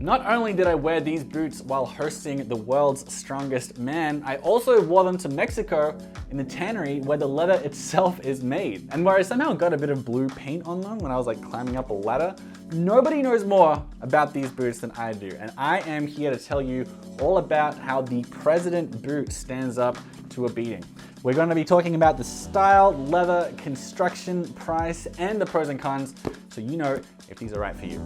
Not only did I wear these boots while hosting the world's strongest man, I also wore them to Mexico in the tannery where the leather itself is made, and where I somehow got a bit of blue paint on them when I was like climbing up a ladder. Nobody knows more about these boots than I do, and I am here to tell you all about how the President boot stands up to a beating. We're going to be talking about the style, leather, construction, price, and the pros and cons, so you know if these are right for you.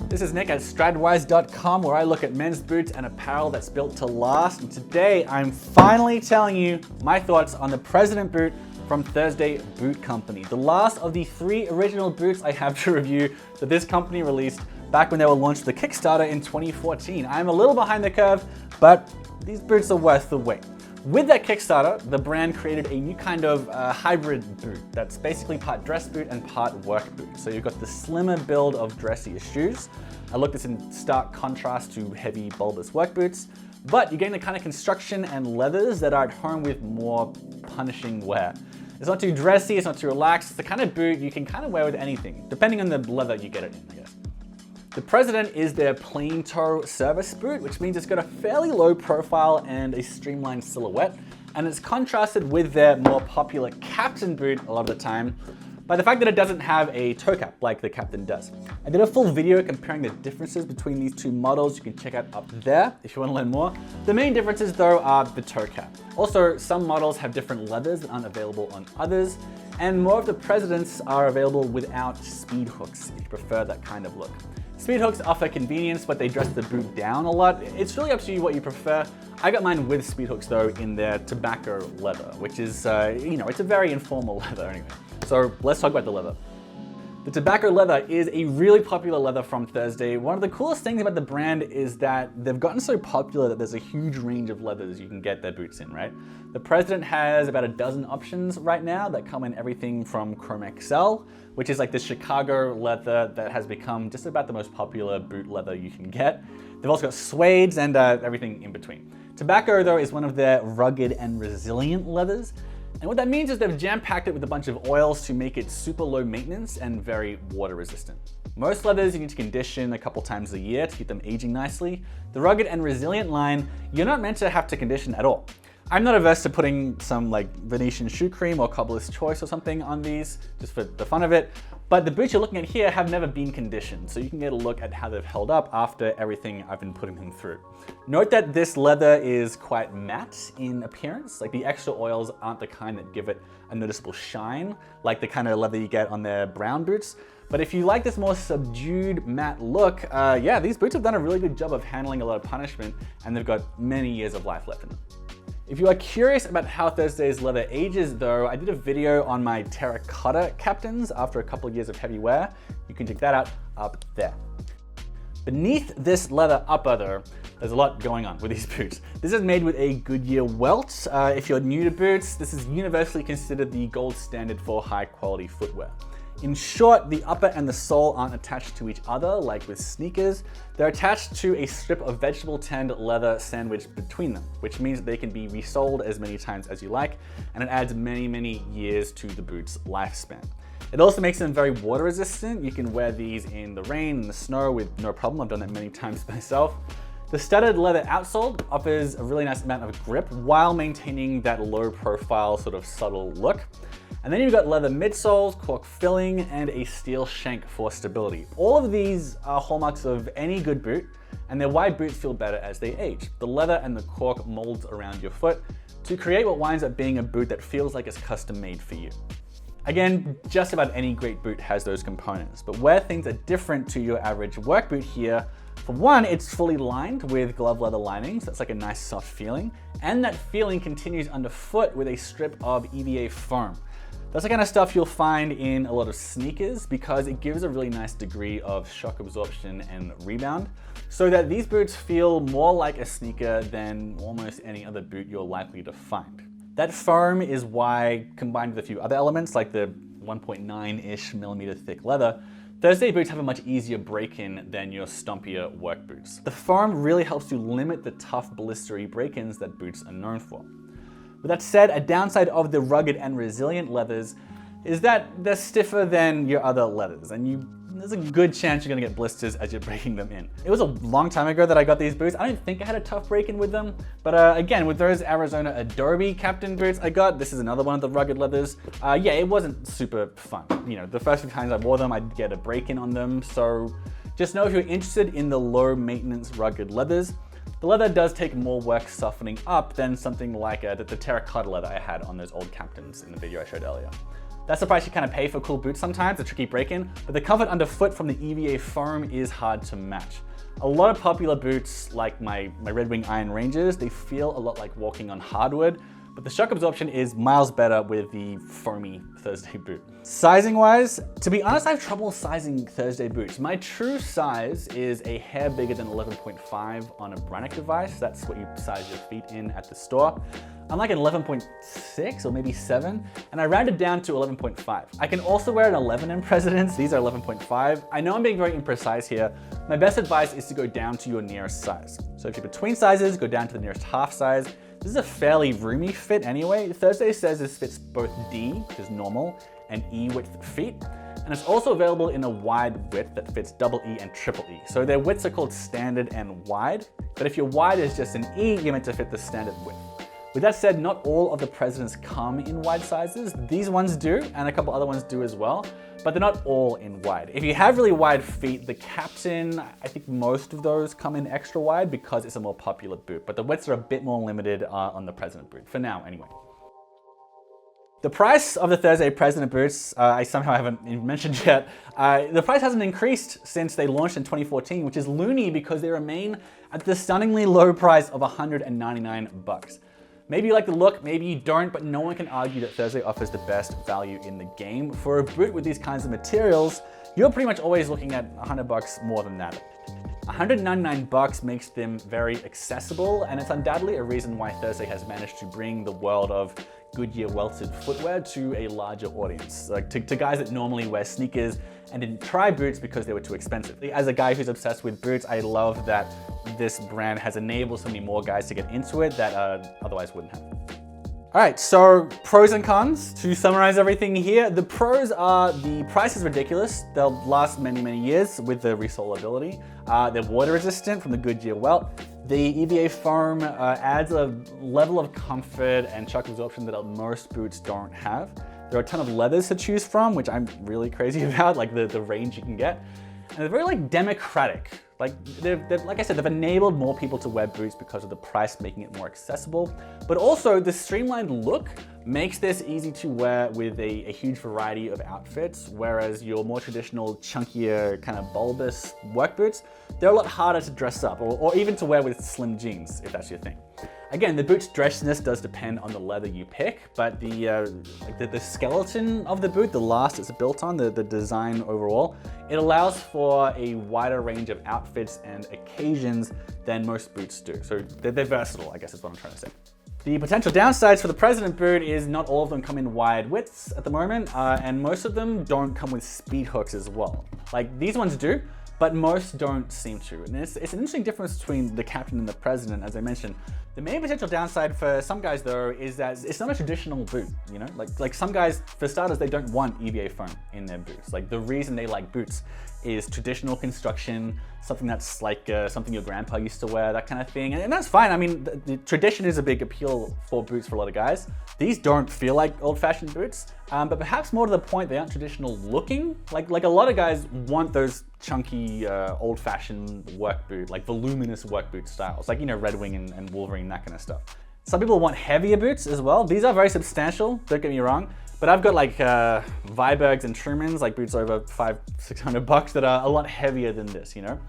This is Nick at Stridewise.com, where I look at men's boots and apparel that's built to last. And today I'm finally telling you my thoughts on the President boot from Thursday Boot Company. The last of the 3 original boots I have to review that this company released back when they were launched the Kickstarter in 2014. I'm a little behind the curve, but these boots are worth the wait. With that Kickstarter, the brand created a new kind of hybrid boot that's basically part dress boot and part work boot. So you've got the slimmer build of dressier shoes. I look this in stark contrast to heavy bulbous work boots, but you're getting the kind of construction and leathers that are at home with more punishing wear. It's not too dressy, it's not too relaxed. It's the kind of boot you can kind of wear with anything, depending on the leather you get it in, I guess. The President is their plain toe service boot, which means it's got a fairly low profile and a streamlined silhouette, and it's contrasted with their more popular Captain boot a lot of the time by the fact that it doesn't have a toe cap like the Captain does. I did a full video comparing the differences between these 2 models. You can check out up there if you want to learn more. The main differences though are the toe cap. Also, some models have different leathers that aren't available on others, and more of the Presidents are available without speed hooks if you prefer that kind of look. Speed hooks offer convenience, but they dress the boot down a lot. It's really up to you what you prefer. I got mine with speed hooks though in their tobacco leather, which is, it's a very informal leather anyway. So let's talk about the leather. The tobacco leather is a really popular leather from Thursday. One of the coolest things about the brand is that they've gotten so popular that there's a huge range of leathers you can get their boots in, right? The President has about a dozen options right now that come in everything from Chrome XL, which is like the Chicago leather that has become just about the most popular boot leather you can get. They've also got suedes and everything in between. Tobacco though is one of their rugged and resilient leathers. And what that means is they've jam-packed it with a bunch of oils to make it super low maintenance and very water resistant. Most leathers you need to condition a couple times a year to keep them aging nicely. The rugged and resilient line, you're not meant to have to condition at all. I'm not averse to putting some like Venetian shoe cream or Cobbler's Choice or something on these, just for the fun of it. But the boots you're looking at here have never been conditioned, so you can get a look at how they've held up after everything I've been putting them through. Note that this leather is quite matte in appearance. Like the extra oils aren't the kind that give it a noticeable shine, like the kind of leather you get on their brown boots. But if you like this more subdued matte look, yeah, these boots have done a really good job of handling a lot of punishment, and they've got many years of life left in them. If you are curious about how Thursday's leather ages though, I did a video on my terracotta Captains after a couple of years of heavy wear. You can check that out up there. Beneath this leather upper though, there's a lot going on with these boots. This is made with a Goodyear welt. If you're new to boots, this is universally considered the gold standard for high quality footwear. In short, the upper and the sole aren't attached to each other like with sneakers. They're attached to a strip of vegetable tanned leather sandwiched between them, which means that they can be resoled as many times as you like, and it adds many, many years to the boot's lifespan. It also makes them very water resistant. You can wear these in the rain and the snow with no problem. I've done that many times myself. The studded leather outsole offers a really nice amount of grip while maintaining that low profile sort of subtle look. And then you've got leather midsoles, cork filling, and a steel shank for stability. All of these are hallmarks of any good boot, and they're why boots feel better as they age. The leather and the cork molds around your foot to create what winds up being a boot that feels like it's custom made for you. Again, just about any great boot has those components, but where things are different to your average work boot here, for one, it's fully lined with glove leather linings. That's like a nice soft feeling. And that feeling continues underfoot with a strip of EVA foam. That's the kind of stuff you'll find in a lot of sneakers because it gives a really nice degree of shock absorption and rebound, so that these boots feel more like a sneaker than almost any other boot you're likely to find. That foam is why, combined with a few other elements like the 1.9-ish millimeter thick leather, Thursday boots have a much easier break-in than your stompier work boots. The foam really helps to limit the tough blistery break-ins that boots are known for. With that said, a downside of the rugged and resilient leathers is that they're stiffer than your other leathers, and you there's a good chance you're gonna get blisters as you're breaking them in. It was a long time ago that I got these boots. I don't think I had a tough break-in with them, but again, with those Arizona Adobe Captain boots I got, this is another one of the rugged leathers. Yeah, it wasn't super fun. You know, the first few times I wore them, I'd get a break-in on them, so just know if you're interested in the low maintenance rugged leathers, the leather does take more work softening up than something like the terracotta leather I had on those old Captains in the video I showed earlier. That's the price you kind of pay for cool boots sometimes, a tricky break-in, but the comfort underfoot from the EVA foam is hard to match. A lot of popular boots, like my Red Wing Iron Rangers, they feel a lot like walking on hardwood, but the shock absorption is miles better with the foamy Thursday boot. Sizing wise, to be honest, I have trouble sizing Thursday boots. My true size is a hair bigger than 11.5 on a Brannock device. That's what you size your feet in at the store. I'm like an 11.6 or maybe 7, and I rounded down to 11.5. I can also wear an 11 in Presidents. These are 11.5. I know I'm being very imprecise here. My best advice is to go down to your nearest size. So if you're between sizes, go down to the nearest half size. This is a fairly roomy fit anyway. Thursday says this fits both D, which is normal, and E width feet. And it's also available in a wide width that fits double E and triple E. So their widths are called standard and wide, but if your wide is just an E, you're meant to fit the standard width. With that said, not all of the Presidents come in wide sizes. These ones do, and a couple other ones do as well, but they're not all in wide. If you have really wide feet, the Captain, I think most of those come in extra wide because it's a more popular boot, but the widths are a bit more limited on the President boot, for now anyway. The price of the Thursday President boots, I somehow haven't even mentioned yet. The price hasn't increased since they launched in 2014, which is loony because they remain at the stunningly low price of $199. Maybe you like the look, maybe you don't, but no one can argue that Thursday offers the best value in the game. For a boot with these kinds of materials, you're pretty much always looking at $100 more than that. $199 makes them very accessible, and it's undoubtedly a reason why Thursday has managed to bring the world of Goodyear welted footwear to a larger audience, like to guys that normally wear sneakers and didn't try boots because they were too expensive. As a guy who's obsessed with boots, I love that this brand has enabled so many more guys to get into it that otherwise wouldn't have. All right, so pros and cons. To summarize everything here, the pros are the price is ridiculous. They'll last many, many years with the resolability. They're water resistant from the Goodyear welt. The EVA foam adds a level of comfort and shock absorption that most boots don't have. There are a ton of leathers to choose from, which I'm really crazy about, like the range you can get. And they're very democratic. Like I said, they've enabled more people to wear boots because of the price, making it more accessible. But also the streamlined look makes this easy to wear with a huge variety of outfits, whereas your more traditional, chunkier, kind of bulbous work boots, they're a lot harder to dress up or even to wear with slim jeans, if that's your thing. Again, the boot's dressiness does depend on the leather you pick, but the skeleton of the boot, the last it's built on, the design overall, it allows for a wider range of outfits and occasions than most boots do. So they're versatile, I guess is what I'm trying to say. The potential downsides for the President boot is not all of them come in wide widths at the moment, and most of them don't come with speed hooks as well. Like these ones do, but most don't seem to. And it's an interesting difference between the Captain and the President, as I mentioned. The main potential downside for some guys though is that it's not a traditional boot, you know? Like some guys, for starters, they don't want EVA foam in their boots. Like the reason they like boots is traditional construction, something that's like something your grandpa used to wear, that kind of thing. And that's fine. I mean, the tradition is a big appeal for boots for a lot of guys. These don't feel like old-fashioned boots, but perhaps more to the point, they aren't traditional looking. Like a lot of guys want those chunky, old-fashioned work boot, like voluminous work boot styles, like, you know, Red Wing and Wolverine, that kind of stuff. Some people want heavier boots as well. These are very substantial, don't get me wrong, but I've got like Vibergs and Trumans, like boots over $500-600 that are a lot heavier than this, you know?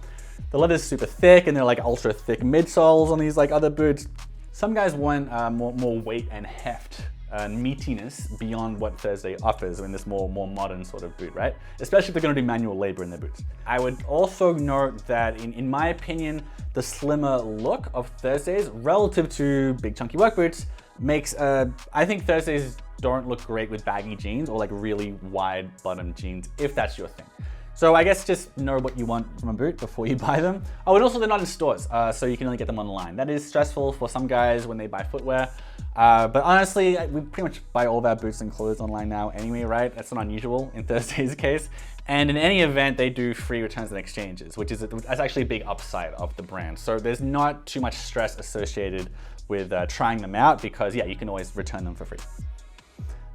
The leather's super thick and they're like ultra thick midsoles on these like other boots. Some guys want more weight and heft and meatiness beyond what Thursday offers in this more modern sort of boot, right? Especially if they're gonna do manual labor in their boots. I would also note that in my opinion, the slimmer look of Thursdays relative to big chunky work boots makes, I think Thursdays don't look great with baggy jeans or like really wide bottom jeans, if that's your thing. So I guess just know what you want from a boot before you buy them. Oh, and also they're not in stores, so you can only get them online. That is stressful for some guys when they buy footwear. But honestly, we pretty much buy all of our boots and clothes online now anyway, right? That's not unusual in Thursday's case. And in any event, they do free returns and exchanges, that's actually a big upside of the brand. So there's not too much stress associated with trying them out because yeah, you can always return them for free.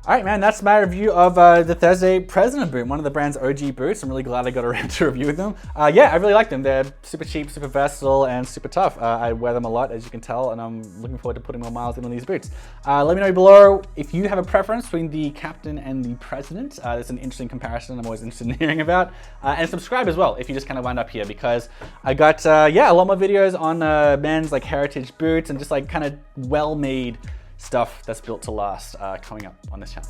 All right, man, that's my review of the Thursday President boot, one of the brand's OG boots. I'm really glad I got around to review them. Yeah, I really like them. They're super cheap, super versatile, and super tough. I wear them a lot, as you can tell, and I'm looking forward to putting more miles in on these boots. Let me know below if you have a preference between the Captain and the President. It's an interesting comparison I'm always interested in hearing about. And subscribe as well if you just kind of wind up here, because I got, yeah, a lot more videos on men's like heritage boots and just like kind of well-made stuff that's built to last coming up on this channel.